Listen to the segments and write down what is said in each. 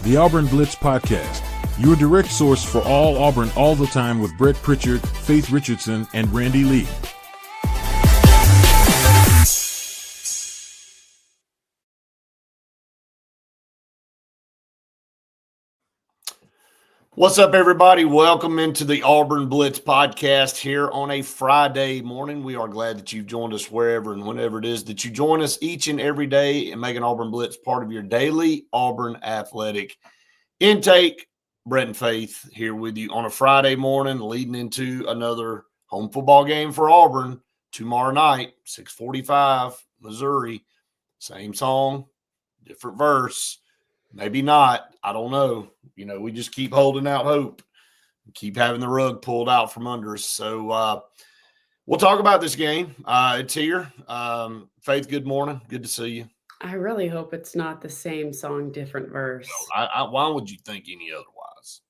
the Auburn Blitz Podcast, your direct source for all Auburn all the time with Brett Pritchard, Faith Richardson, and Randy Lee. What's up, everybody? Welcome into the Auburn Blitz Podcast here on a Friday morning. We are glad that you've joined us wherever and whenever it is that you join us each and every day and make an Auburn Blitz part of your daily Auburn athletic intake. Brett and Faith here with you on a Friday morning, leading into another home football game for Auburn tomorrow night, 6:45, Missouri. Same song, different verse. Maybe not. I don't know. We just keep holding out hope. Keep having the rug pulled out from under us. So we'll talk about this game. It's here. Faith, good morning. Good to see you. I really hope it's not the same song, different verse. Why would you think any otherwise?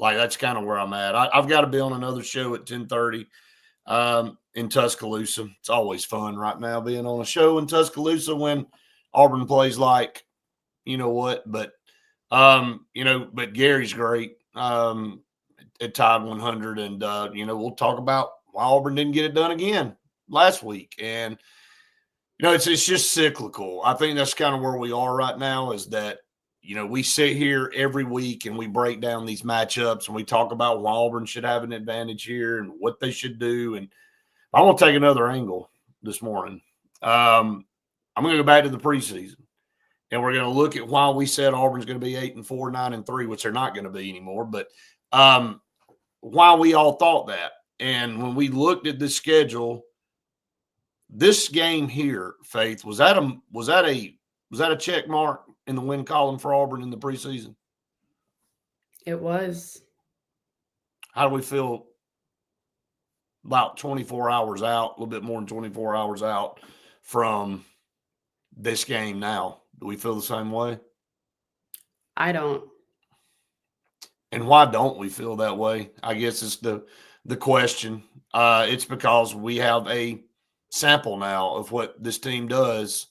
Like, that's kind of where I'm at. I've got to be on another show at 10:30 in Tuscaloosa. It's always fun right now being on a show in Tuscaloosa when Auburn plays like – you know what, but Gary's great at Tide 100, and we'll talk about why Auburn didn't get it done again last week. And it's just cyclical. I think that's kind of where we are right now, is that we sit here every week and we break down these matchups and we talk about why Auburn should have an advantage here and what they should do. And I'm going to take another angle this morning. I'm going to go back to the preseason. And we're going to look at why we said Auburn's going to be 8-4, 9-3, which they're not going to be anymore. But why we all thought that. And when we looked at this schedule, this game here, Faith, was that a check mark in the win column for Auburn in the preseason? It was. How do we feel about 24 hours out, a little bit more than 24 hours out from this game now? Do we feel the same way? I don't. And why don't we feel that way? I guess it's the question. It's because we have a sample now of what this team does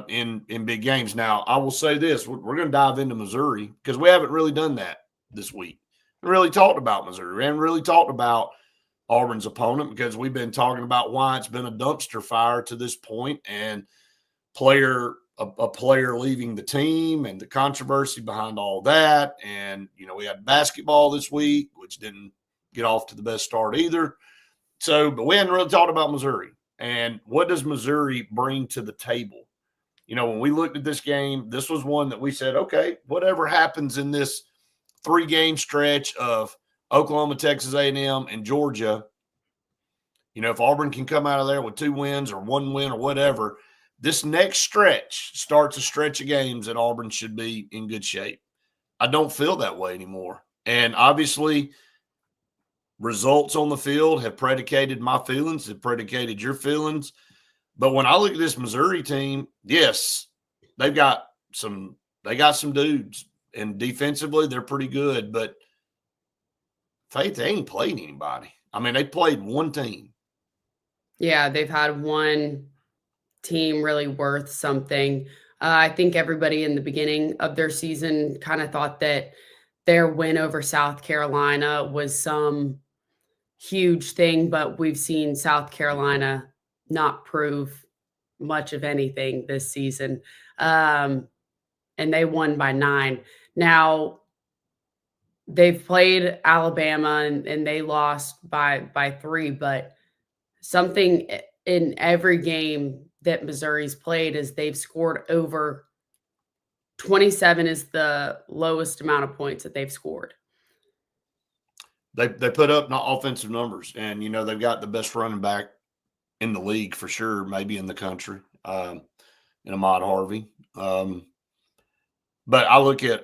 in big games. Now, I will say this. We're going to dive into Missouri because we haven't really done that this week. We really talked about Missouri. We haven't really talked about Auburn's opponent because we've been talking about why it's been a dumpster fire to this point, and a player leaving the team and the controversy behind all that. And, we had basketball this week, which didn't get off to the best start either. But we hadn't really talked about Missouri. And what does Missouri bring to the table? When we looked at this game, this was one that we said, okay, whatever happens in this 3-game stretch of Oklahoma, Texas A&M, and Georgia, if Auburn can come out of there with 2 wins or 1 win or whatever, this next stretch starts a stretch of games that Auburn should be in good shape. I don't feel that way anymore. And obviously, results on the field have predicated my feelings, have predicated your feelings. But when I look at this Missouri team, yes, they got some dudes. And defensively, they're pretty good. But, Faith, they ain't played anybody. I mean, they played one team. Yeah, they've had one team really worth something. I think everybody in the beginning of their season kind of thought that their win over South Carolina was some huge thing, but we've seen South Carolina not prove much of anything this season. And they won by 9. Now, they've played Alabama and they lost by 3, but something in every game that Missouri's played is they've scored over 27 is the lowest amount of points that they've scored. They put up offensive numbers, and, they've got the best running back in the league for sure, maybe in the country, in Ahmad Harvey. But I look at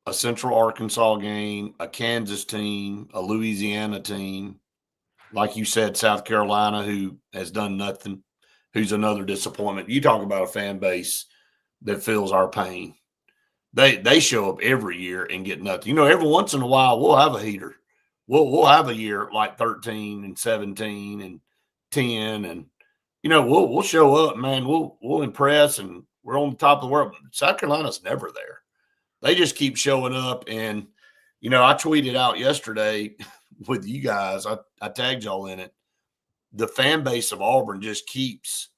a Central Arkansas game, a Kansas team, a Louisiana team, like you said, South Carolina, who has done nothing, who's another disappointment. You talk about a fan base that feels our pain. They show up every year and get nothing. Every once in a while we'll have a heater. We'll have a year like 13 and 17 and 10, and we'll show up, man. We'll impress, and we're on the top of the world. South Carolina's never there. They just keep showing up. And, I tweeted out yesterday with you guys, I tagged y'all in it. The fan base of Auburn just keeps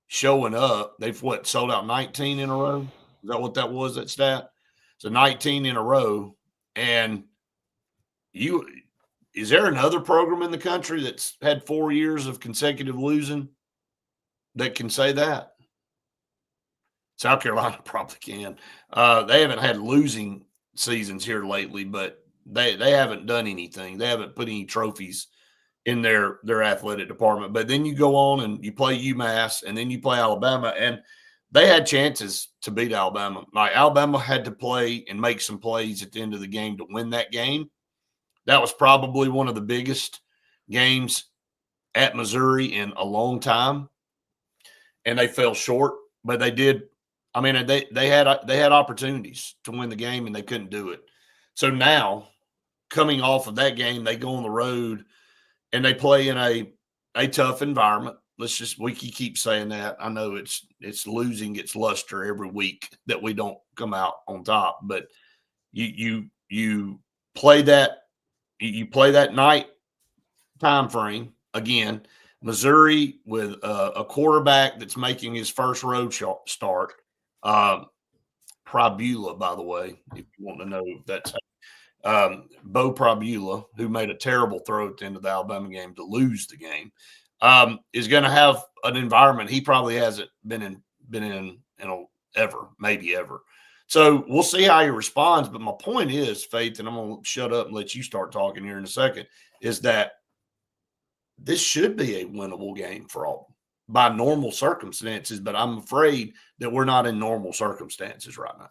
showing up. They've sold out 19 in a row? Is that what that was, that stat? So 19 in a row. And is there another program in the country that's had 4 years of consecutive losing that can say that? South Carolina probably can. They haven't had losing seasons here lately, but they haven't done anything. They haven't put any trophies in their athletic department. But then you go on and you play UMass, and then you play Alabama, and they had chances to beat Alabama. Like, Alabama had to play and make some plays at the end of the game to win that game. That was probably one of the biggest games at Missouri in a long time, and they fell short. But they did. I mean, they had opportunities to win the game, and they couldn't do it. So now, coming off of that game, they go on the road and they play in a tough environment. We keep saying that. I know it's losing its luster every week that we don't come out on top. But you play that night time frame again. Missouri with a quarterback that's making his first road start. Prabula, by the way, if you want to know, that's Bo Prabula, who made a terrible throw at the end of the Alabama game to lose the game, is going to have an environment he probably hasn't been in maybe ever. So we'll see how he responds. But my point is, Faith, and I'm going to shut up and let you start talking here in a second, is that this should be a winnable game for Auburn by normal circumstances. But I'm afraid that we're not in normal circumstances right now.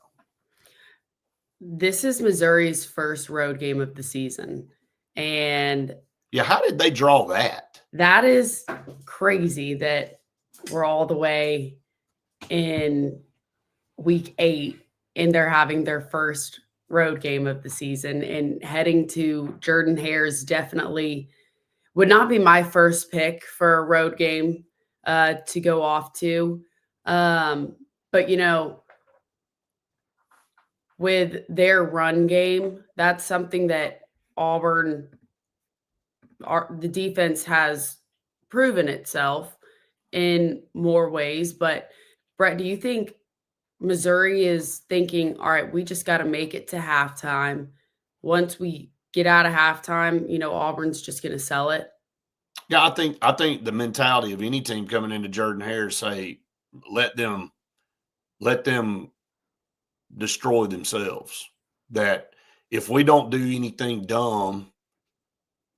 This is Missouri's first road game of the season. And yeah, how did they draw that? That is crazy that we're all the way in week 8 and they're having their first road game of the season, and heading to Jordan-Hare's definitely would not be my first pick for a road game to go off to. But, with their run game, that's something that Auburn, the defense has proven itself in more ways. But, Brett, do you think Missouri is thinking, all right, we just got to make it to halftime? Once we get out of halftime, Auburn's just going to sell it? Yeah, I think the mentality of any team coming into Jordan-Hare, say, let them destroy themselves. That if we don't do anything dumb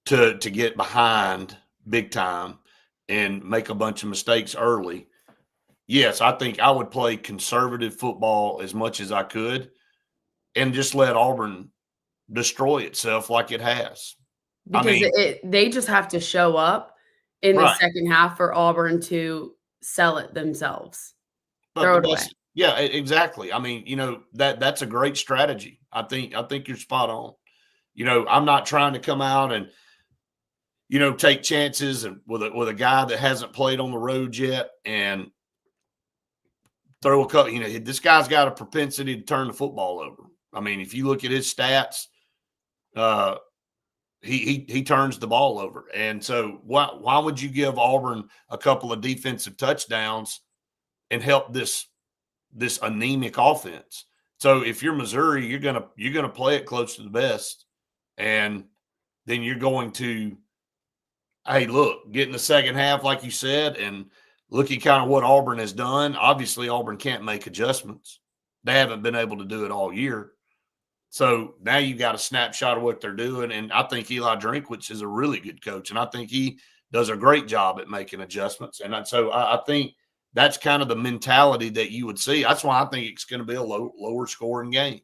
to get behind big time and make a bunch of mistakes early, yes, I think I would play conservative football as much as I could and just let Auburn destroy itself like it has. Because they just have to show up in the second half for Auburn to sell it themselves. Throw it away. Yeah, exactly. I mean, that's a great strategy. I think you're spot on. I'm not trying to come out and, take chances with a guy that hasn't played on the road yet and throw a couple. This guy's got a propensity to turn the football over. I mean, if you look at his stats, he turns the ball over. And so why would you give Auburn a couple of defensive touchdowns and help this anemic offense? So if you're Missouri, you're gonna play it close to the best, and then you're going to, hey, look, get in the second half, like you said, and look at kind of what Auburn has done. Obviously, Auburn can't make adjustments. They haven't been able to do it all year. So now you've got a snapshot of what they're doing, and I think Eli Drinkwitz is a really good coach, and I think he does a great job at making adjustments. And so I think that's kind of the mentality that you would see. That's why I think it's going to be a lower scoring game.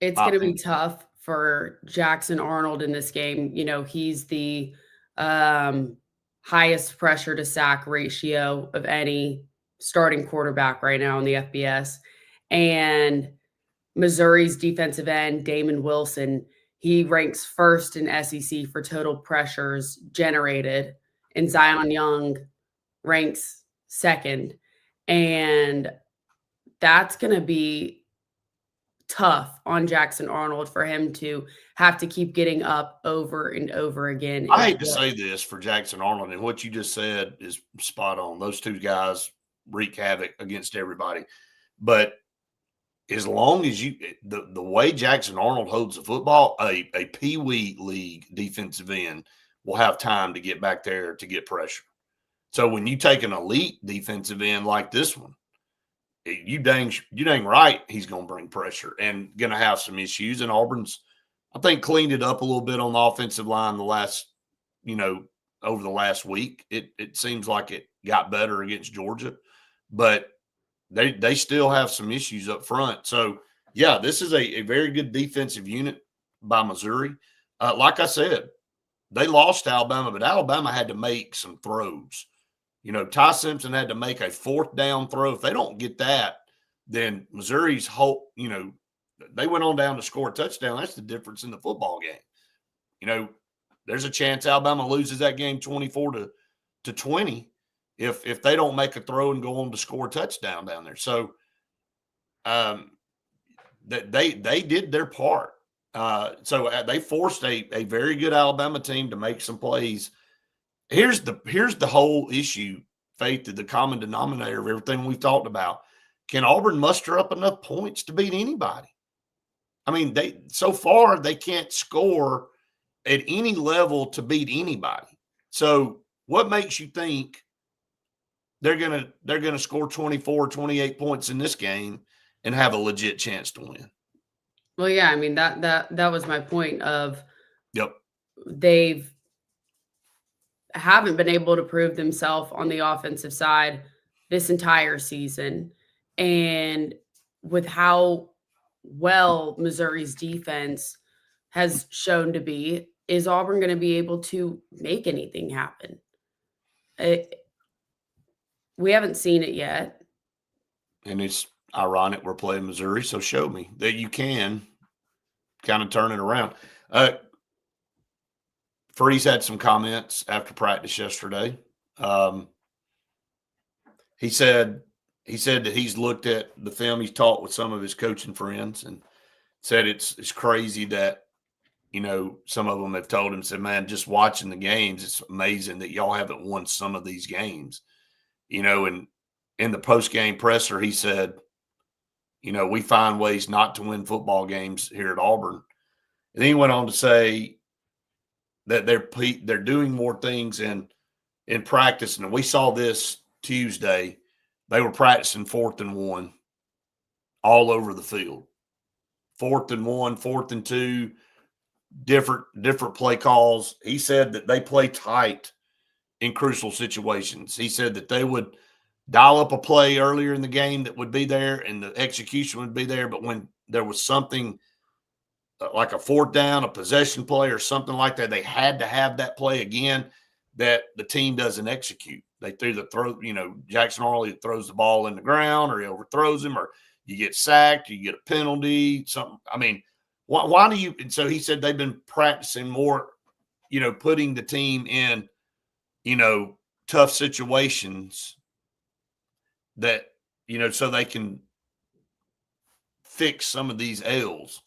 It's going to be tough for Jackson Arnold in this game. He's the highest pressure to sack ratio of any starting quarterback right now in the FBS. And Missouri's defensive end, Damon Wilson, he ranks first in SEC for total pressures generated, and Zion Young ranks second. And that's going to be tough on Jackson Arnold for him to have to keep getting up over and over again. I hate to say this for Jackson Arnold, and what you just said is spot on. Those two guys wreak havoc against everybody. But as long as the way Jackson Arnold holds the football, a Pee Wee League defensive end will have time to get back there to get pressure. So when you take an elite defensive end like this one, you dang right he's going to bring pressure and going to have some issues. And Auburn's, I think, cleaned it up a little bit on the offensive line over the last week. It seems like it got better against Georgia, but they still have some issues up front. So, yeah, this is a very good defensive unit by Missouri. Like I said, they lost to Alabama, but Alabama had to make some throws. Ty Simpson had to make a fourth down throw. If they don't get that, then Missouri's whole, they went on down to score a touchdown. That's the difference in the football game. There's a chance Alabama loses that game 24 to 20 if they don't make a throw and go on to score a touchdown down there. So they did their part. So they forced a very good Alabama team to make some plays. Here's the whole issue, Faith, the common denominator of everything we've talked about. Can Auburn muster up enough points to beat anybody? I mean, so far they can't score at any level to beat anybody. So what makes you think they're gonna score 24, 28 points in this game and have a legit chance to win? Well, yeah, I mean that was my point of Yep. Haven't been able to prove themselves on the offensive side this entire season. And with how well Missouri's defense has shown to be, is Auburn going to be able to make anything happen? We haven't seen it yet. And it's ironic we're playing Missouri, so show me that you can kind of turn it around. Freeze had some comments after practice yesterday. He said that he's looked at the film, he's talked with some of his coaching friends, and said it's crazy that some of them have told him, said, man, just watching the games, it's amazing that y'all haven't won some of these games. And in the post-game presser, he said, we find ways not to win football games here at Auburn. And then he went on to say that they're doing more things in practice. And we saw this Tuesday. They were practicing 4th and 1 all over the field. 4th and 1, 4th and 2, different play calls. He said that they play tight in crucial situations. He said that they would dial up a play earlier in the game that would be there and the execution would be there. But when there was something like a 4th down, a possession play or something like that, they had to have that play again that the team doesn't execute. They throw, Jackson Arnold throws the ball in the ground or he overthrows him or you get sacked, you get a penalty, something. I mean, why do you – and so he said they've been practicing more, putting the team in, tough situations that, so they can fix some of these L's.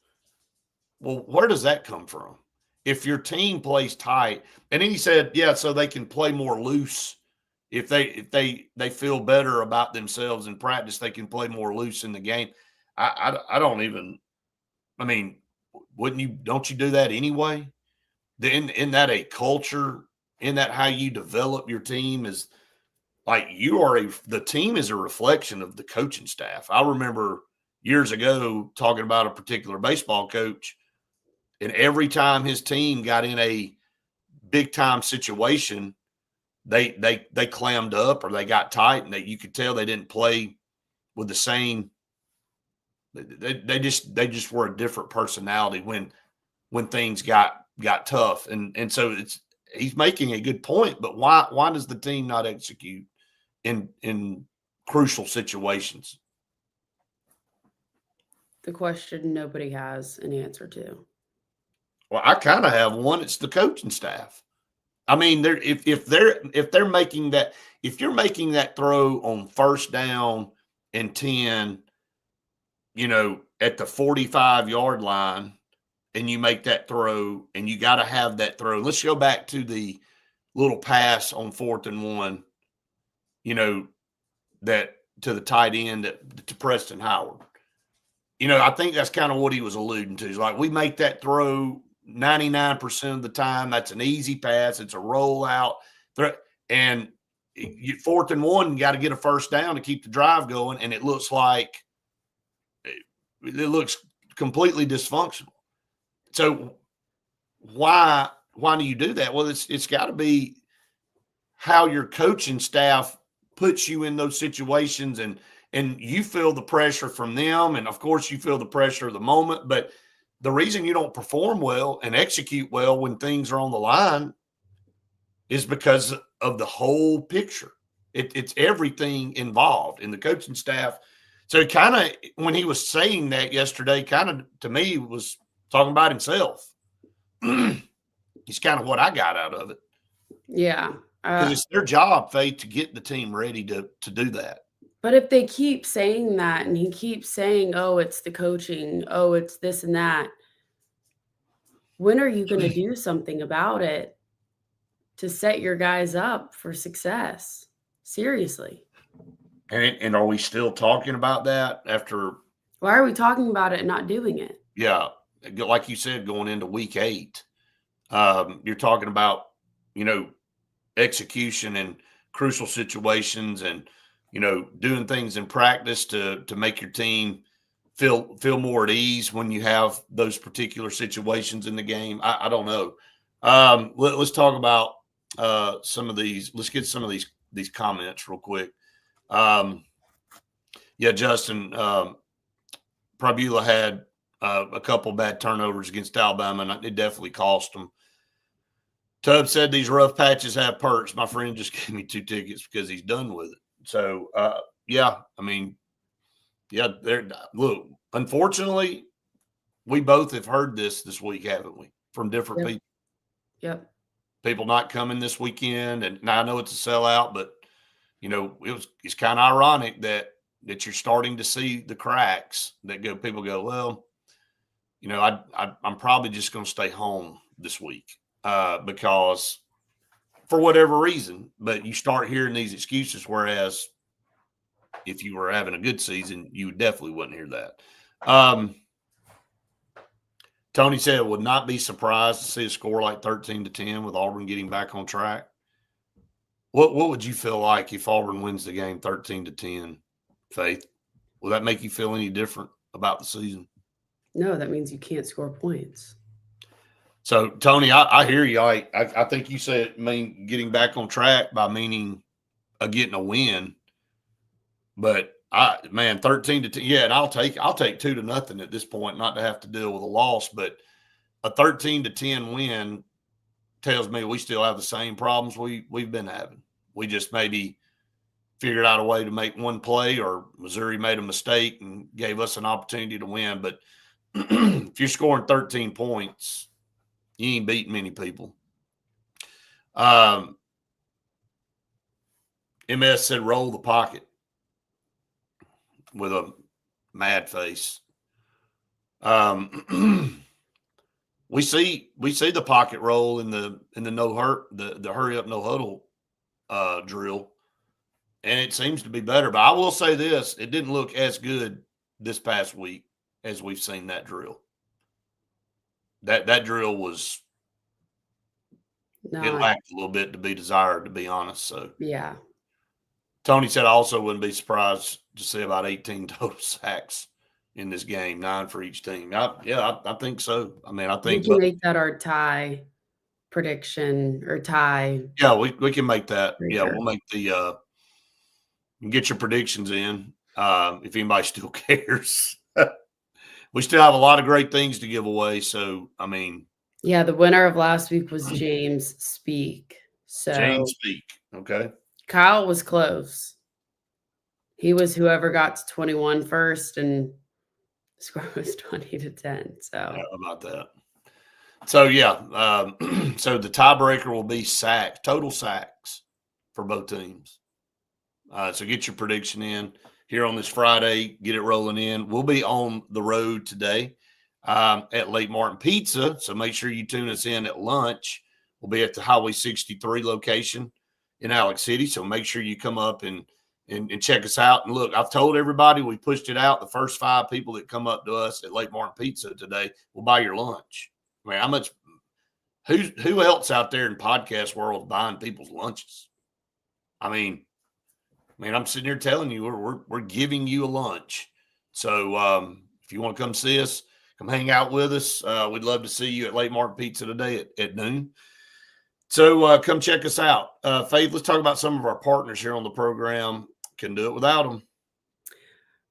Well, where does that come from? If your team plays tight, and then he said, yeah, so they can play more loose. If they feel better about themselves in practice, they can play more loose in the game. I don't even. I mean, don't you do that anyway? In that a culture? In that how you develop your team is like the team is a reflection of the coaching staff. I remember years ago talking about a particular baseball coach. And every time his team got in a big time situation, they clammed up or they got tight, and you could tell they didn't play with the same. They just were a different personality when things got tough, and so he's making a good point. But why does the team not execute in crucial situations? The question nobody has an answer to. Well, I kind of have one. It's the coaching staff. I mean, if they're making that, if you're making that throw on 1st down and 10, at the 45-yard line and you make that throw and you got to have that throw. Let's go back to the little pass on 4th and 1, that to the tight end to Preston Howard. I think that's kind of what he was alluding to. He's like, we make that throw 99% of the time. That's an easy pass. It's a rollout. And 4th and 1, you got to get a first down to keep the drive going. And it looks like it looks completely dysfunctional. So why do you do that? Well, it's got to be how your coaching staff puts you in those situations, and you feel the pressure from them, and of course you feel the pressure of the moment. But the reason you don't perform well and execute well when things are on the line is because of the whole picture. It's everything involved in the coaching staff. So kind of when he was saying that yesterday, kind of to me was talking about himself. He's kind of what I got out of it. Yeah. Because it's their job, Faith, to get the team ready to do that. But if they keep saying that and he keeps saying, oh, it's the coaching, oh, it's this and that, when are you going to do something about it to set your guys up for success? Seriously. And are we still talking about that after? Why are we talking about it and not doing it? Yeah. Like you said, going into week 8, you're talking about, execution in crucial situations and, doing things in practice to make your team feel more at ease when you have those particular situations in the game. I don't know. Let's talk about some of these. Let's get some of these comments real quick. Justin, Prabula had a couple bad turnovers against Alabama, and it definitely cost them. Tubb said these rough patches have perks. My friend just gave me 2 tickets because he's done with it. So, look, unfortunately, we both have heard this week, haven't we, from different people? Yep. People not coming this weekend. And now I know it's a sellout, but, it's kind of ironic that you're starting to see the cracks that people go, well, I'm probably just going to stay home this week. Because for whatever reason, but you start hearing these excuses, whereas if you were having a good season, you definitely wouldn't hear that. Tony said, would not be surprised to see a score like 13-10 with Auburn getting back on track. What would you feel like if Auburn wins the game 13-10, Faith? Will that make you feel any different about the season? No, that means you can't score points. So, Tony, I hear you. I think you said getting back on track by meaning getting a win. But 13-10, yeah, and I'll take 2-0 at this point, not to have to deal with a loss. But a 13-10 win tells me we still have the same problems we've been having. We just maybe figured out a way to make one play, or Missouri made a mistake and gave us an opportunity to win. But if you're scoring 13 points, you ain't beating many people. MS said roll the pocket with a mad face. We see the pocket roll in the the hurry up no huddle drill, and it seems to be better. But I will say this: it didn't look as good this past week as we've seen that drill. That drill was it lacked a little bit to be desired, to be honest. So yeah. Tony said I also wouldn't be surprised to see about 18 total sacks in this game, 9 for each team. I think so. I think we can make that our tie prediction or tie. Yeah, we can make that. Yeah, sure. We'll make the get your predictions in if anybody still cares. We still have a lot of great things to give away. So, yeah, the winner of last week was James Speak. So James Speak. Okay. Kyle was close. He was whoever got to 21 first, and the score was 20-10. So how about that? So so the tiebreaker will be total sacks for both teams. So get your prediction in. here on this Friday, get it rolling in. We'll be on the road today at Lake Martin Pizza, so make sure you tune us in at lunch. We'll be at the Highway 63 location in Alex City, so make sure you come up and check us out. And look, I've told everybody we pushed it out. The first 5 people that come up to us at Lake Martin Pizza today will buy your lunch. I mean, how much? Who else out there in podcast world is buying people's lunches? I mean, I'm sitting here telling you we're giving you a lunch. So if you want to come see us, come hang out with us. We'd love to see you at Lake Martin Pizza today at noon. So come check us out. Faith, let's talk about some of our partners here on the program. Can do it without them.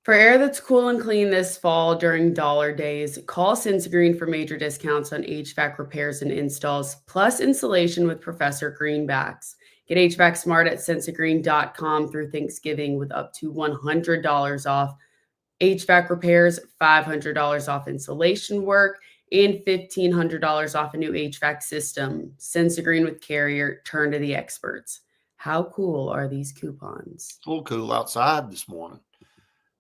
For air that's cool and clean this fall during dollar days, call Sensagreen for major discounts on HVAC repairs and installs, plus installation with Professor Greenbacks. Get HVAC smart at sensagreen.com through Thanksgiving with up to $100 off HVAC repairs, $500 off installation work, and $1,500 off a new HVAC system. Sensagreen with Carrier, turn to the experts. How cool are these coupons? A little cool outside this morning.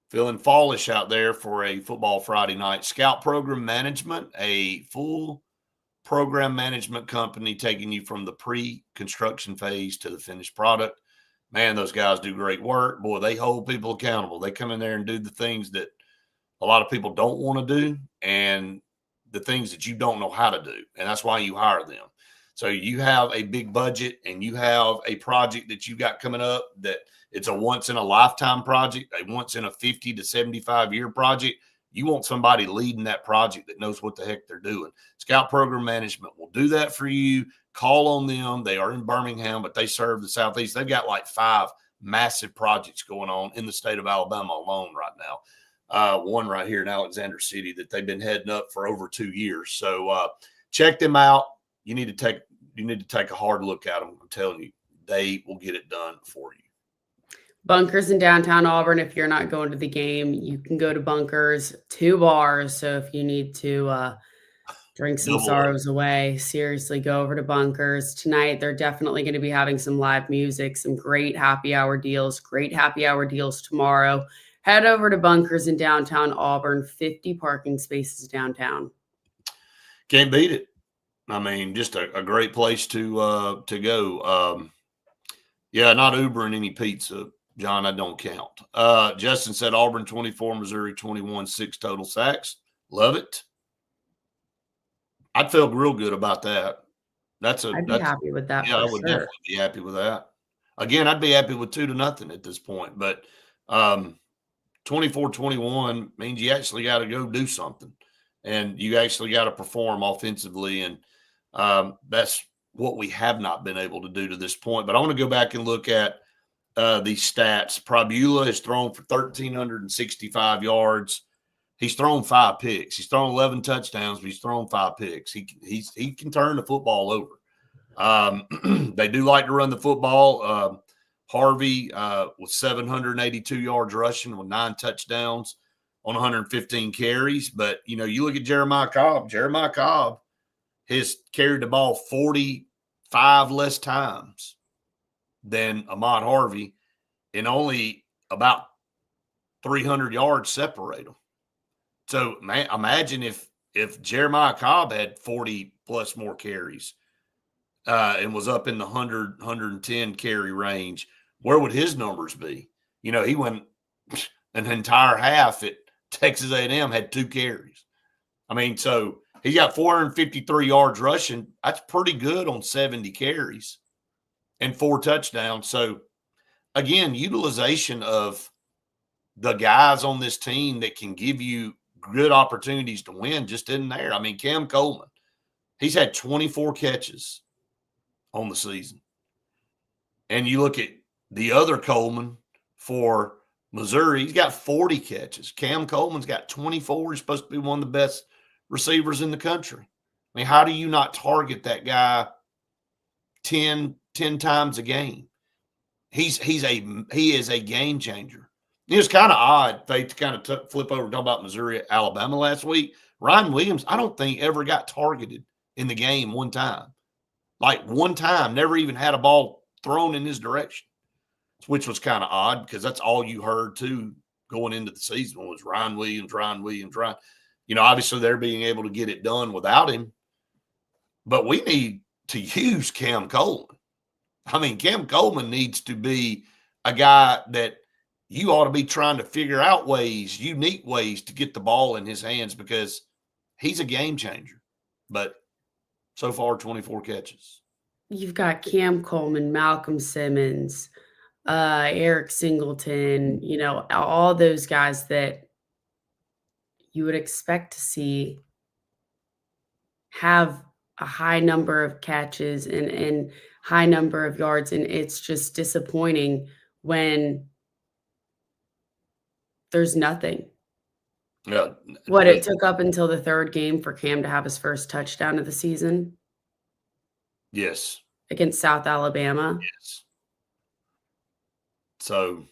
Feeling fallish out there for a football Friday night. Scout Program Management, a full program management company taking you from the pre-construction phase to the finished product. Man, those guys do great work. Boy, they hold people accountable. They come in there and do the things that a lot of people don't want to do and the things that you don't know how to do. And that's why you hire them. So you have a big budget and you have a project that you got coming up that it's a once in a lifetime project, a once in a 50 to 75 year project. You want somebody leading that project that knows what the heck they're doing. Scout Program Management will do that for you. Call on them. They are in Birmingham, but they serve the Southeast. They've got like 5 massive projects going on in the state of Alabama alone right now. One right here in Alexander City that they've been heading up for over 2 years. So check them out. You need to take a hard look at them. I'm telling you, they will get it done for you. Bunkers in downtown Auburn. If you're not going to the game, you can go to Bunkers, 2 bars. So if you need to drink some sorrows away, seriously, go over to Bunkers. Tonight, they're definitely going to be having some live music, some great happy hour deals tomorrow. Head over to Bunkers in downtown Auburn, 50 parking spaces downtown. Can't beat it. I mean, just a great place to go. Yeah, not Ubering any pizza. John, I don't count. Justin said Auburn 24, Missouri 21, 6 total sacks. Love it. I'd feel real good about that. I'd be happy with that. Yeah, I would definitely be happy with that. Again, I'd be happy with 2-0 at this point. But 24-21 means you actually got to go do something. And you actually got to perform offensively. And that's what we have not been able to do to this point. But I want to go back and look at these stats. Prabula has thrown for 1,365 yards. He's thrown 5 picks. He's thrown 11 touchdowns, but he's thrown 5 picks. He can turn the football over. They do like to run the football. Harvey with 782 yards rushing with 9 touchdowns on 115 carries. But, you know, you look at Jeremiah Cobb. Jeremiah Cobb has carried the ball 45 less times than Ahmad Harvey, and only about 300 yards separate them. So imagine if Jeremiah Cobb had 40 plus more carries and was up in the 100, 110 carry range, where would his numbers be? You know, he went an entire half at Texas A&M, had 2 carries. I mean, so he's got 453 yards rushing. That's pretty good on 70 carries and 4 touchdowns. So, again, utilization of the guys on this team that can give you good opportunities to win just isn't there. I mean, Cam Coleman, he's had 24 catches on the season. And you look at the other Coleman for Missouri, he's got 40 catches. Cam Coleman's got 24. He's supposed to be one of the best receivers in the country. I mean, how do you not target that guy 10 times a game? He is a game changer. It was kind of odd, Faith, to kind of flip over and talk about Missouri, Alabama last week. Ryan Williams, I don't think ever got targeted in the game one time. Like one time, never even had a ball thrown in his direction, which was kind of odd because that's all you heard too going into the season was Ryan Williams. Obviously they're being able to get it done without him, but we need to use Cam Coleman. I mean, Cam Coleman needs to be a guy that you ought to be trying to figure out unique ways to get the ball in his hands because he's a game changer. But so far, 24 catches. You've got Cam Coleman, Malcolm Simmons, Eric Singleton, all those guys that you would expect to see have a high number of catches and high number of yards. And it's just disappointing when there's nothing. Yeah. It took up until the third game for Cam to have his first touchdown of the season? Yes. Against South Alabama? Yes. So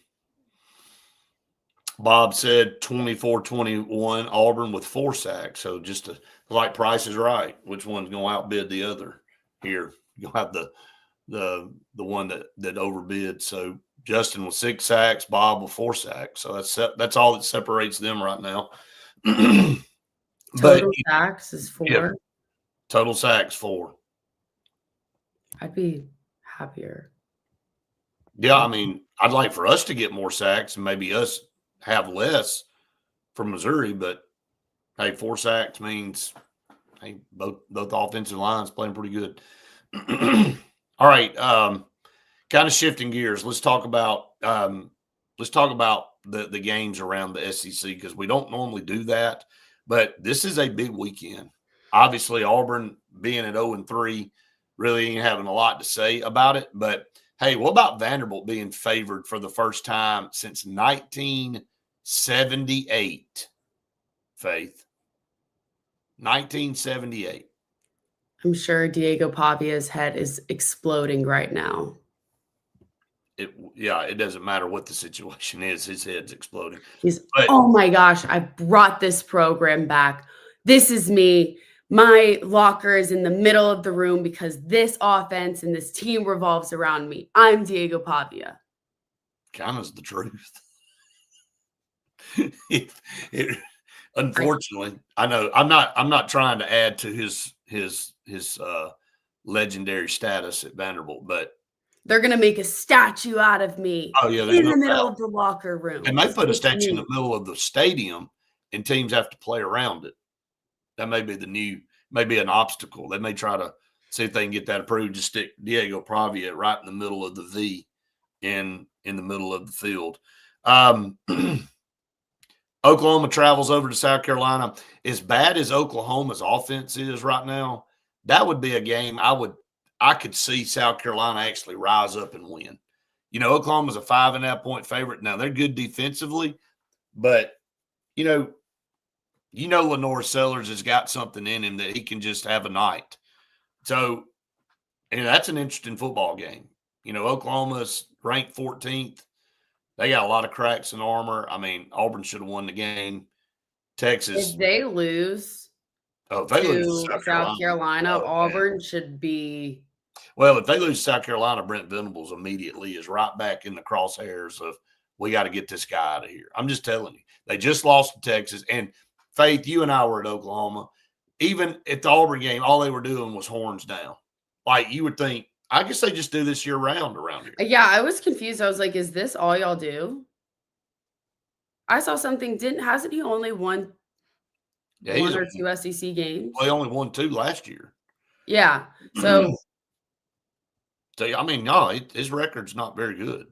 Bob said 24-21 Auburn with 4 sacks. So just like Price is Right. Which one's going to outbid the other here? You'll have the one that overbid. So Justin with 6 sacks, Bob with 4 sacks. So that's all that separates them right now. Total sacks is 4. Yeah, total sacks 4. I'd be happier. Yeah, I mean, I'd like for us to get more sacks and maybe us have less from Missouri, but hey, 4 sacks means both offensive lines playing pretty good. All right, kind of shifting gears. Let's talk about the games around the SEC because we don't normally do that, but this is a big weekend. Obviously, Auburn being at 0-3 really ain't having a lot to say about it. But hey, what about Vanderbilt being favored for the first time since 1978? Faith, 1978. I'm sure Diego Pavia's head is exploding right now. It doesn't matter what the situation is. His head's exploding. Oh my gosh, I brought this program back. This is me. My locker is in the middle of the room because this offense and this team revolves around me. I'm Diego Pavia. Kind of the truth. Unfortunately, I know I'm not trying to add to his legendary status at Vanderbilt, but they're going to make a statue out of me in the middle of the locker room. And they put a statue in the middle of the stadium and teams have to play around it. That may be maybe an obstacle. They may try to see if they can get that approved. Just stick Diego Pavia right in the middle of the V in the middle of the field. Oklahoma travels over to South Carolina. As bad as Oklahoma's offense is right now, that would be a game I could see South Carolina actually rise up and win. Oklahoma's a 5.5-point favorite. Now they're good defensively, but Lenore Sellers has got something in him that he can just have a night. So, and that's an interesting football game. Oklahoma's ranked 14th. They got a lot of cracks in armor. I mean, Auburn should have won the game. Texas. If they lose to South Carolina, Auburn should be. Well, if they lose to South Carolina, Brent Venables immediately is right back in the crosshairs of we got to get this guy out of here. I'm just telling you. They just lost to Texas. And Faith, you and I were at Oklahoma. Even at the Auburn game, all they were doing was horns down. Like you would think, I guess they just do this year round around here. Yeah, I was confused. I was like, is this all y'all do? I saw something. Hasn't he only won one or 2 SEC games? Well, he only won 2 last year. Yeah. So I mean, no, his record's not very good.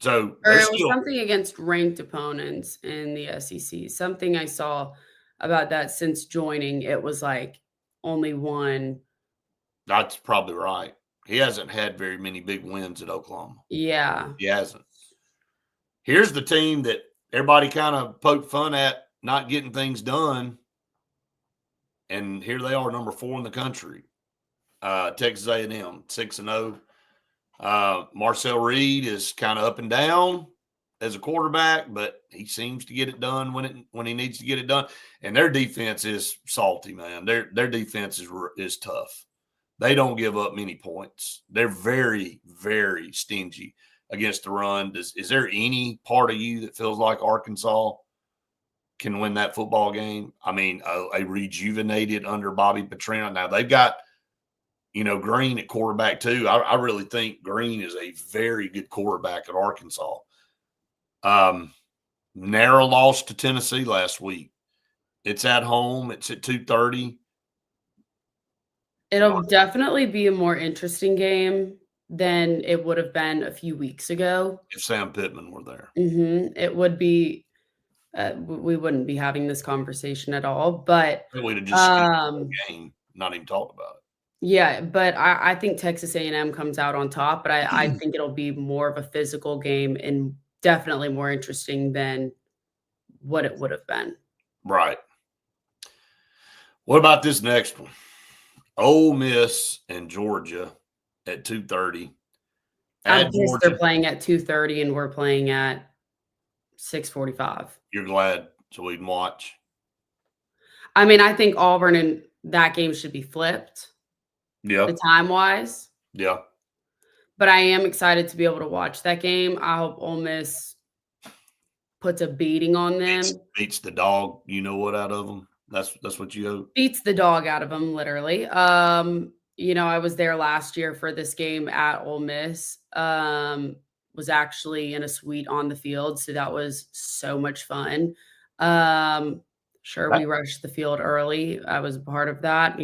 So or it was something against ranked opponents in the SEC. Something I saw about that since joining. It was like only one. That's probably right. He hasn't had very many big wins at Oklahoma. Yeah. He hasn't. Here's the team that everybody kind of poked fun at not getting things done. And here they are, number 4 in the country. Texas A&M, 6-0. Marcel Reed is kind of up and down as a quarterback, but he seems to get it done when he needs to get it done. And their defense is salty, man. Their defense is tough. They don't give up many points. They're very, very stingy. against the run. Is there any part of you that feels like Arkansas can win that football game? I mean, a rejuvenated under Bobby Petrino. Now they've got, Green at quarterback too. I really think Green is a very good quarterback at Arkansas. Narrow loss to Tennessee last week. It's at home. It's at 2:30. It'll definitely be a more interesting game than it would have been a few weeks ago. If Sam Pittman were there. It would be we wouldn't be having this conversation at all, but we'd have just skipped the game, not even talked about it. Yeah, but I think Texas A&M comes out on top, but I think it'll be more of a physical game and definitely more interesting than what it would have been. Right. What about this next one? Ole Miss and Georgia at 2:30. I'm pissed they're playing at 2:30 and we're playing at 6:45. You're glad so we can watch? I mean, I think Auburn and that game should be flipped. Yeah. The time-wise. Yeah. But I am excited to be able to watch that game. I hope Ole Miss puts a beating on them. Beats the dog, out of them. That's what you hope. Beats the dog out of them, literally. I was there last year for this game at Ole Miss. Was actually in a suite on the field, so that was so much fun. We rushed the field early. I was a part of that.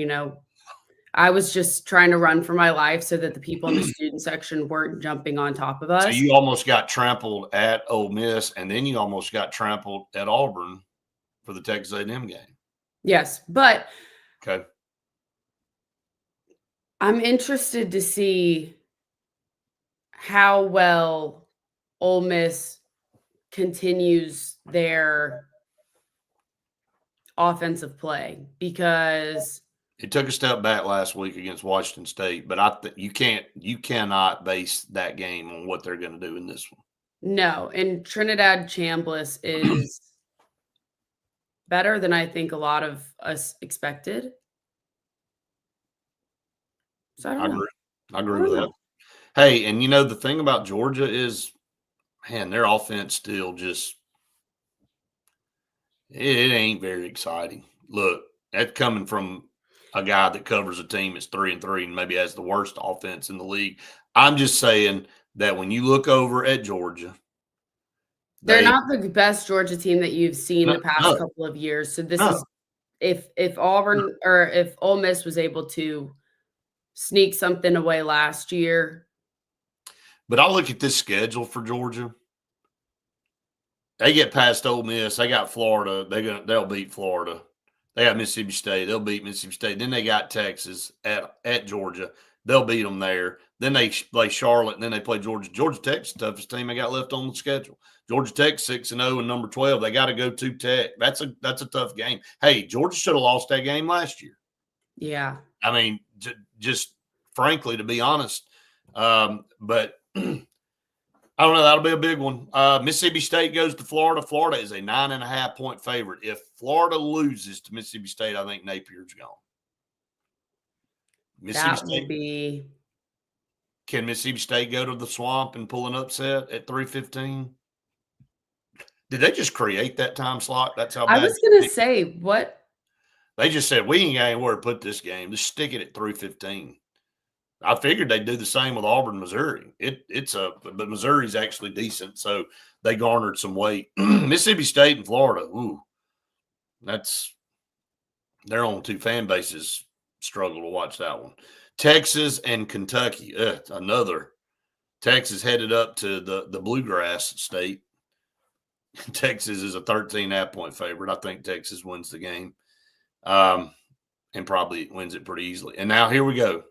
I was just trying to run for my life so that the people in the student section weren't jumping on top of us. So you almost got trampled at Ole Miss, and then you almost got trampled at Auburn for the Texas A&M game. Yes, but okay. I'm interested to see how well Ole Miss continues their offensive play, because it took a step back last week against Washington State, but you cannot base that game on what they're going to do in this one. No, and Trinidad Chambliss is better than I think a lot of us expected. So I agree with that. Hey, and the thing about Georgia is, man, their offense still just it ain't very exciting. Look, that's coming from a guy that covers a team that's 3-3 and maybe has the worst offense in the league. I'm just saying that when you look over at Georgia, they're not the best Georgia team that you've seen the past couple of years. So this is if Auburn or if Ole Miss was able to sneak something away last year. But I look at this schedule for Georgia. They get past Ole Miss. They got Florida. They'll beat Florida. They got Mississippi State. They'll beat Mississippi State. Then they got Texas at Georgia. They'll beat them there. Then they play Charlotte, and then they play Georgia. Georgia Tech's the toughest team they got left on the schedule. Georgia Tech 6-0 and number 12. They got to go to Tech. That's a tough game. Hey, Georgia should have lost that game last year. Yeah. I mean, just frankly, to be honest. But I don't know. That'll be a big one. Mississippi State goes to Florida. Florida is a 9.5-point favorite. If Florida loses to Mississippi State, I think Napier's gone. Can Mississippi State go to the Swamp and pull an upset at 3:15? Did they just create that time slot? That's how bad I was going to say, what? They just said, we ain't got anywhere to put this game. Just stick it at 3:15. I figured they'd do the same with Auburn, Missouri. But Missouri's actually decent, so they garnered some weight. Mississippi State and Florida, their own two fan bases struggle to watch that one. Texas and Kentucky, another. Texas headed up to the Bluegrass State. Texas is a 13.5-point favorite. I think Texas wins the game, and probably wins it pretty easily. And now here we go.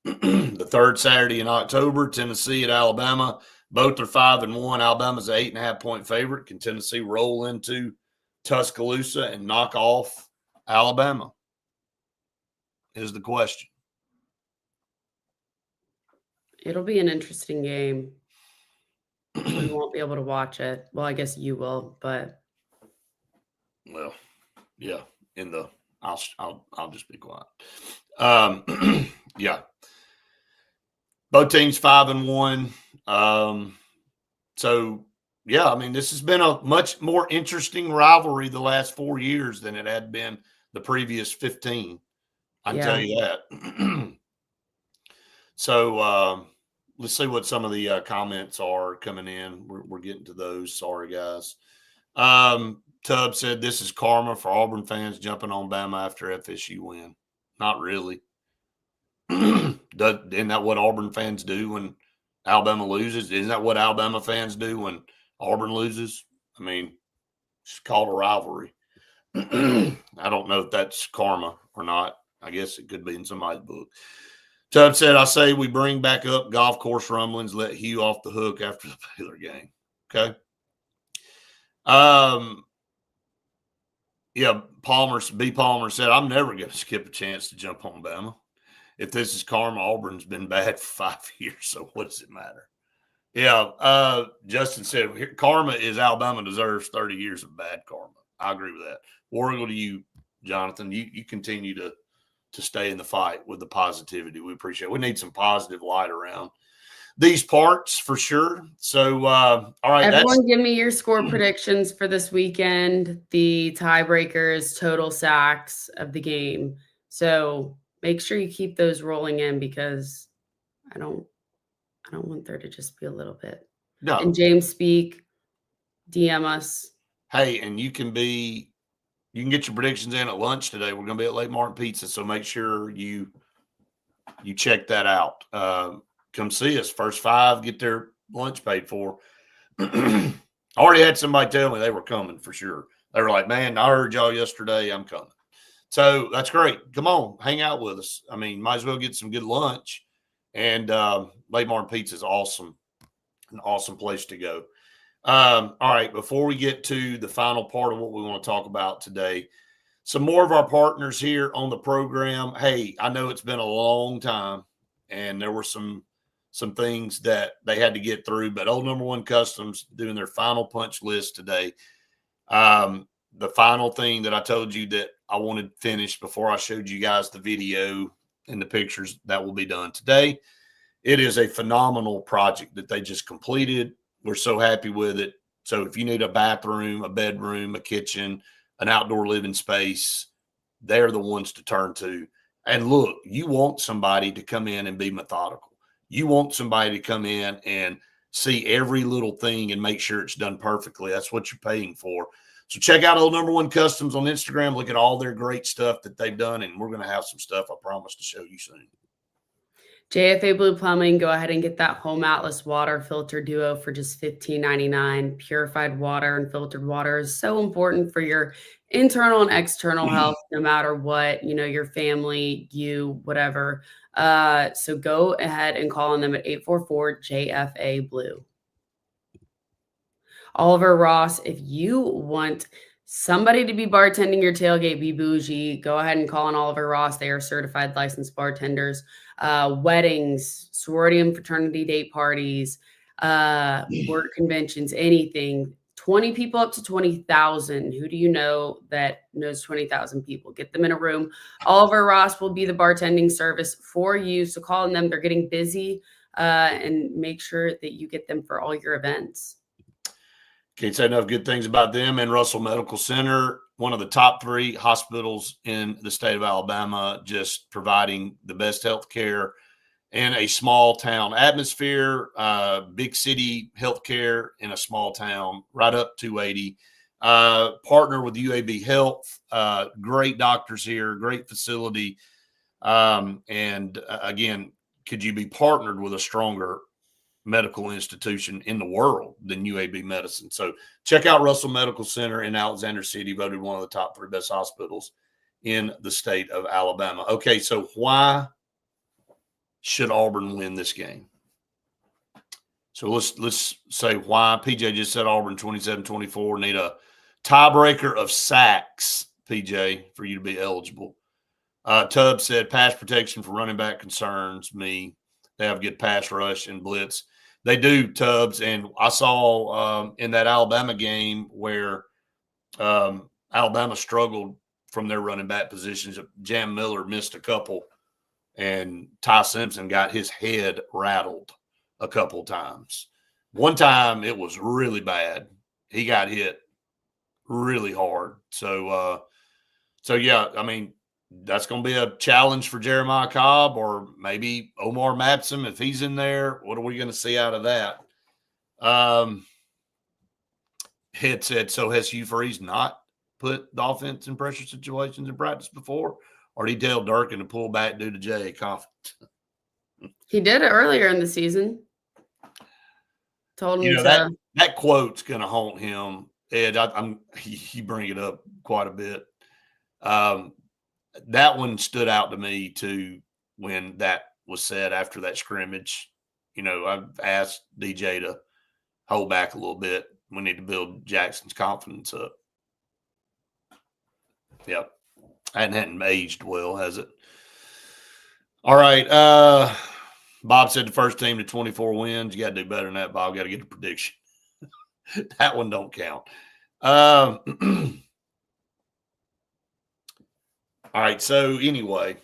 The third Saturday in October, Tennessee at Alabama. Both are 5-1. Alabama's an 8.5-point favorite. Can Tennessee roll into Tuscaloosa and knock off Alabama? Is the question. It'll be an interesting game. We won't be able to watch it. Well, I guess you will, but. Well, yeah. I'll just be quiet. Yeah. Both teams 5-1. So, yeah, I mean, this has been a much more interesting rivalry the last 4 years than it had been the previous 15. I can tell Yeah. you that. So, let's see what some of the comments are coming in. We're getting to those. Sorry, guys. Tubb said this is karma for Auburn fans jumping on Bama after FSU win. Not really. Isn't that what Auburn fans do when Alabama loses? Isn't that what Alabama fans do when Auburn loses? I mean, it's called a rivalry. I don't know if that's karma or not. I guess it could be in somebody's book. Tubb said, I say we bring back up golf course rumblings, let Hugh off the hook after the Baylor game. Okay. Yeah, Palmer said, I'm never going to skip a chance to jump on Bama. If this is karma, Auburn's been bad for 5 years, so what does it matter? Yeah, Justin said, karma is Alabama deserves 30 years of bad karma. I agree with that. Warrigal to you, Jonathan. You continue to stay in the fight with the positivity. We appreciate it. We need some positive light around these parts for sure. So, all right. Everyone give me your score predictions for this weekend, the tiebreakers, total sacks of the game. So make sure you keep those rolling in because I don't want there to just be a little bit. No. And James Speak, DM us. Hey, and you can get your predictions in at lunch today. We're going to be at Lake Martin Pizza, so make sure you check that out. Come see us. First 5 get their lunch paid for. I already had somebody tell me they were coming for sure. They were like, man, I heard y'all yesterday. I'm coming. So that's great. Come on, hang out with us. I mean, might as well get some good lunch. And Lake Martin Pizza is awesome. An awesome place to go. All right, before we get to the final part of what we want to talk about today, some more of our partners here on the program. Hey, I know it's been a long time, and there were some things that they had to get through, but Old Number One Customs doing their final punch list today. The final thing that I told you that I wanted finished before I showed you guys the video and the pictures that will be done today. It is a phenomenal project that they just completed. We're so happy with it. So if you need a bathroom, a bedroom, a kitchen, an outdoor living space, they're the ones to turn to. And look, you want somebody to come in and be methodical. You want somebody to come in and see every little thing and make sure it's done perfectly. That's what you're paying for. So check out Old Number One Customs on Instagram. Look at all their great stuff that they've done, and we're going to have some stuff I promise to show you soon. JFA Blue Plumbing, go ahead and get that Home Atlas water filter duo for just $15.99. Purified water and filtered water is so important for your internal and external health, no matter what, your family, you, whatever. So go ahead and call on them at 844-JFA Blue. Oliver Ross, if you want somebody to be bartending your tailgate, be bougie, go ahead and call on Oliver Ross. They are certified licensed bartenders. Weddings, sorority and fraternity date parties, work conventions, anything. 20 people up to 20,000. Who do you know that knows 20,000 people? Get them in a room. Oliver Ross will be the bartending service for you. So call on them. They're getting busy, and make sure that you get them for all your events. Can't say enough good things about them. And Russell Medical Center, one of the top 3 hospitals in the state of Alabama, just providing the best health care in a small town atmosphere, big city healthcare in a small town, right up 280. Partner with UAB Health, great doctors here, great facility. And again, could you be partnered with a stronger medical institution in the world than UAB Medicine? So check out Russell Medical Center in Alexander City, voted one of the top 3 best hospitals in the state of Alabama. Okay, so why should Auburn win this game? So let's say why. PJ just said Auburn 27-24, need a tiebreaker of sacks, PJ, for you to be eligible. Tubb said pass protection for running back concerns me. They have good pass rush and blitz. They do, Tubbs. And I saw in that Alabama game where Alabama struggled from their running back positions. Jam Miller missed a couple, and Ty Simpson got his head rattled a couple times. One time it was really bad. He got hit really hard. So yeah, I mean, that's going to be a challenge for Jeremiah Cobb or maybe Omar Mapson if he's in there. What are we going to see out of that? Head said, so has Hugh Freeze not put the offense in pressure situations in practice before? Or did he tell Durkin to pull back due to J.A. confidence? He did it earlier in the season. Told him that quote's going to haunt him. Ed, you bring it up quite a bit. That one stood out to me too when that was said after that scrimmage. I've asked DJ to hold back a little bit. We need to build Jackson's confidence up. Yep. And hadn't aged well, has it? All right. Bob said the first team to 24 wins. You got to do better than that, Bob. Got to get a prediction. That one don't count. All right. So anyway,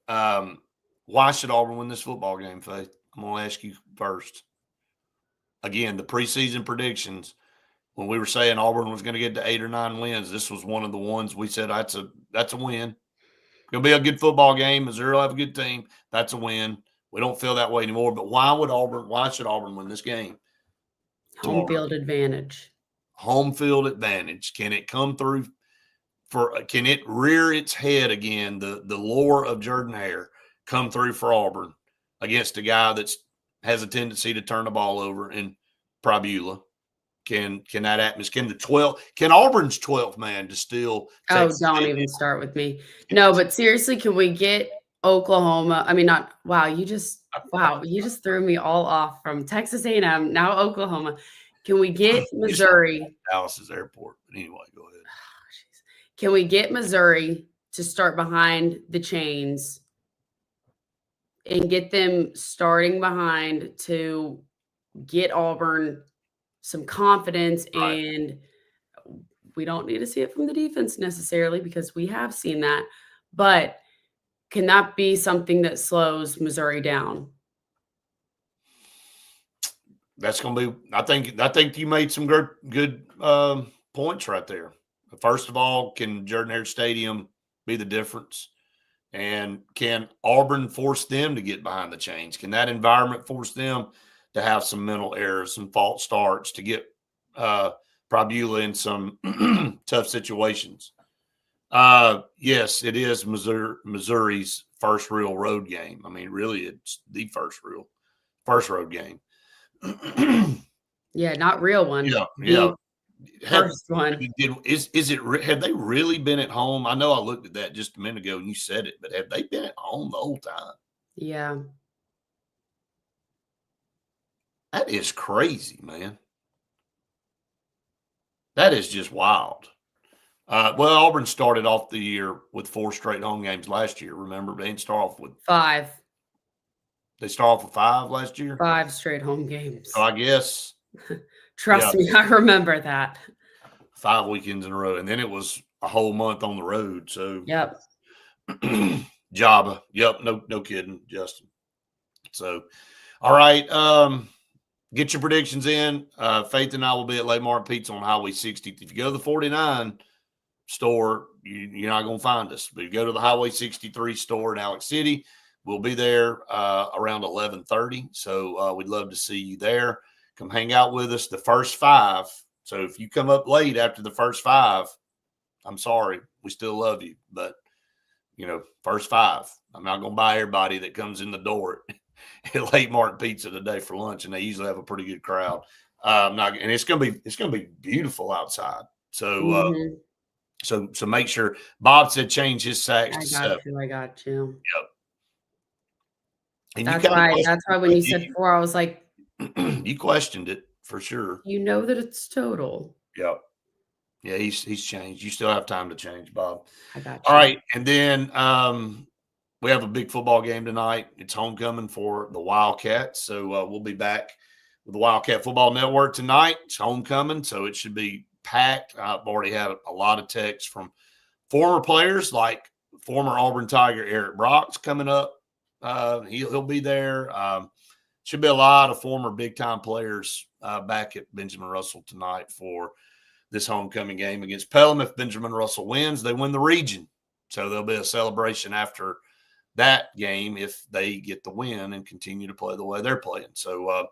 why should Auburn win this football game, Faith? I'm going to ask you first. Again, the preseason predictions, when we were saying Auburn was going to get to 8 or 9 wins, this was one of the ones we said that's a win. Going to be a good football game. Missouri will have a good team. That's a win. We don't feel that way anymore. But why should Auburn win this game? Home field advantage. Home field advantage. Can it come through can it rear its head again? The lore of Jordan-Hare come through for Auburn against a guy that has a tendency to turn the ball over in Prabula. Can that atmosphere? Can Auburn's 12th man distill? Oh, don't even start with me. No, but seriously, can we get Oklahoma? I mean, you just threw me all off from Texas A&M, now Oklahoma. Can we get Missouri? Dallas's airport. But anyway, go ahead. Can we get Missouri to start behind the chains and get them starting behind to get Auburn some confidence? Right. And we don't need to see it from the defense necessarily because we have seen that. But can that be something that slows Missouri down? That's going to be – I think you made some good points right there. First of all, can Jordan-Hare Stadium be the difference? And can Auburn force them to get behind the chains? Can that environment force them to have some mental errors, some false starts, to get Prabula in some tough situations? Yes, it is Missouri's first real road game. I mean, really, it's the first road game. Yeah, not real one. Yeah. First one. Have they really been at home? I know I looked at that just a minute ago and you said it, but have they been at home the whole time? Yeah. That is crazy, man. That is just wild. Well, Auburn started off the year with 4 straight home games last year. Remember, they didn't start off with 5. They start off with 5 last year? 5 straight home games. So I guess. Trust me, I remember that. 5 weekends in a row. And then it was a whole month on the road. So, yep. Jabba. Yep. No kidding, Justin. So, all right. Get your predictions in. Faith and I will be at Lake Martin Pizza on Highway 60. If you go to the 49 store, you're not going to find us. But if you go to the Highway 63 store in Alex City, we'll be there around 11:30. So we'd love to see you there. Come hang out with us the first 5. So if you come up late after the first 5, I'm sorry. We still love you. But, first 5. I'm not going to buy everybody that comes in the door at Lake Martin Pizza today for lunch, and they usually have a pretty good crowd. And it's gonna be beautiful outside. So so make sure. Bob said change his sacks to 7. I got you. Yep. And that's why when you said 4, I was like, you questioned it for sure. You know that it's total. Yep. Yeah, he's changed. You still have time to change, Bob. I got you. All right, and then we have a big football game tonight. It's homecoming for the Wildcats. So we'll be back with the Wildcat Football Network tonight. It's homecoming, so it should be packed. I've already had a lot of texts from former players like former Auburn Tiger Eric Brock's coming up. He'll be there. should be a lot of former big-time players back at Benjamin Russell tonight for this homecoming game against Pelham. If Benjamin Russell wins, they win the region. So there'll be a celebration after that game if they get the win and continue to play the way they're playing. So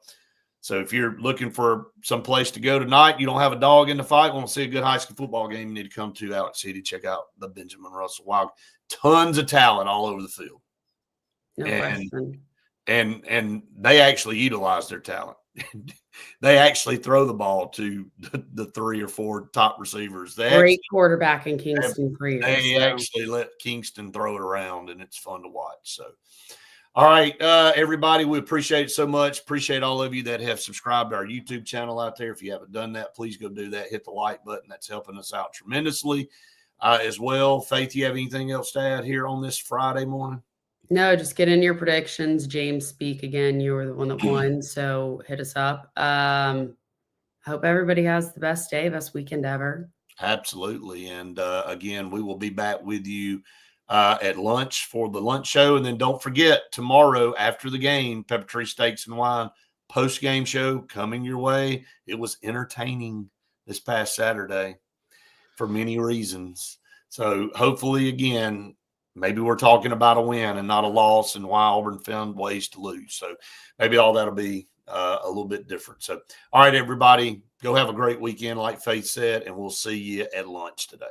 if you're looking for some place to go tonight, you don't have a dog in the fight, want to see a good high school football game, you need to come to Alex City, check out the Benjamin Russell Wild. Tons of talent all over the field. No question. And they actually utilize their talent. They actually throw the ball to the 3 or 4 top receivers. Great quarterback in Kingston for years. They actually let Kingston throw it around, and it's fun to watch. So, all right, everybody, we appreciate it so much. Appreciate all of you that have subscribed to our YouTube channel out there. If you haven't done that, please go do that. Hit the like button. That's helping us out tremendously as well. Faith, you have anything else to add here on this Friday morning? No, just get in your predictions. James, speak again. You were the one that won, so hit us up. Hope everybody has the best day, best weekend ever. Absolutely. And again, we will be back with you at lunch for the lunch show. And then don't forget, tomorrow after the game, Pepper Tree Steaks and Wine post-game show coming your way. It was entertaining this past Saturday for many reasons. So hopefully, again, maybe we're talking about a win and not a loss and why Auburn found ways to lose. So maybe all that'll be a little bit different. So, all right, everybody, go have a great weekend, like Faith said, and we'll see you at lunch today.